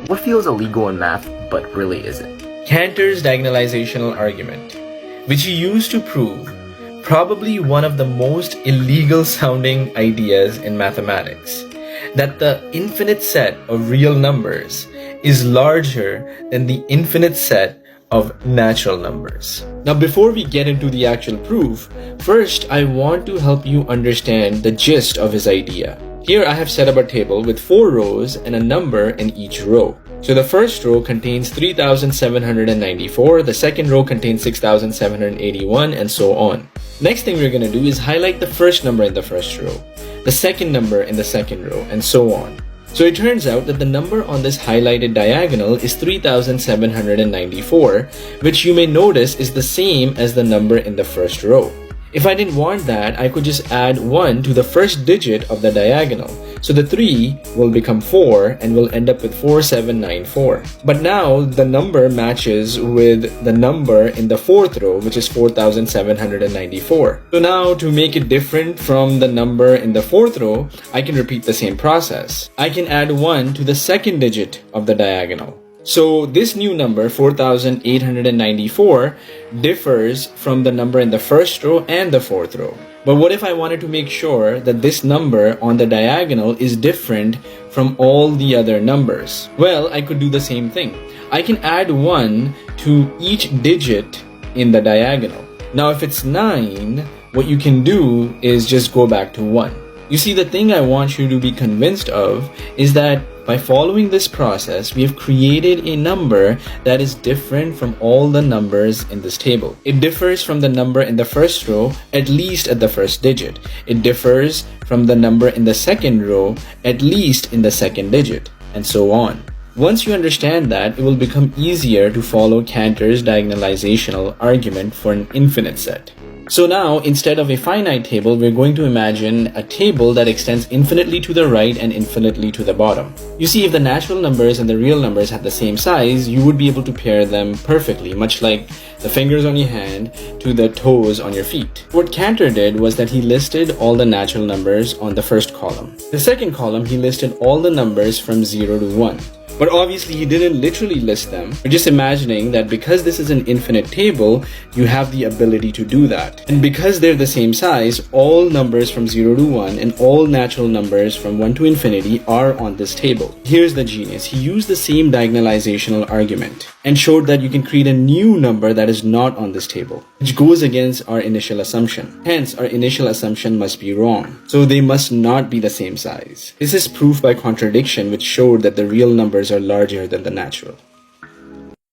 what feels illegal in math but really isn't. Cantor's diagonalizational argument, which he used to prove probably one of the most illegal sounding ideas in mathematics, that the infinite set of real numbers is larger than the infinite set of natural numbers. Now, before we get into the actual proof, first I want to help you understand the gist of his idea. Here I have set up a table with 4 rows and a number in each row. So the first row contains 3,794, the second row contains 6,781, and so on. Next thing we're going to do is highlight the first number in the first row, the second number in the second row, and so on. So it turns out that the number on this highlighted diagonal is 3,794, which you may notice is the same as the number in the first row. If I didn't want that, I could just add 1 to the first digit of the diagonal. So the 3 will become 4 and we'll end up with 4794. But now the number matches with the number in the fourth row, which is 4794. So now to make it different from the number in the fourth row, I can repeat the same process. I can add 1 to the second digit of the diagonal. So this new number, 4894, differs from the number in the first row and the fourth row. But what if I wanted to make sure that this number on the diagonal is different from all the other numbers? Well, I could do the same thing. I can add 1 to each digit in the diagonal. Now, if it's 9, what you can do is just go back to 1. You see, the thing I want you to be convinced of is that by following this process, we have created a number that is different from all the numbers in this table. It differs from the number in the first row, at least at the first digit. It differs from the number in the second row, at least in the second digit, and so on. Once you understand that, it will become easier to follow Cantor's diagonalizational argument for an infinite set. So now, instead of a finite table, we're going to imagine a table that extends infinitely to the right and infinitely to the bottom. You see, if the natural numbers and the real numbers had the same size, you would be able to pair them perfectly, much like the fingers on your hand to the toes on your feet. What Cantor did was that he listed all the natural numbers on the first column. The second column, he listed all the numbers from 0 to 1. But obviously he didn't literally list them. We're just imagining that because this is an infinite table, you have the ability to do that. And because they're the same size, all numbers from 0 to 1 and all natural numbers from 1 to infinity are on this table. Here's the genius. He used the same diagonalizational argument and showed that you can create a new number that is not on this table, which goes against our initial assumption. Hence, our initial assumption must be wrong. So they must not be the same size. This is proof by contradiction, which showed that the real numbers are larger than the natural.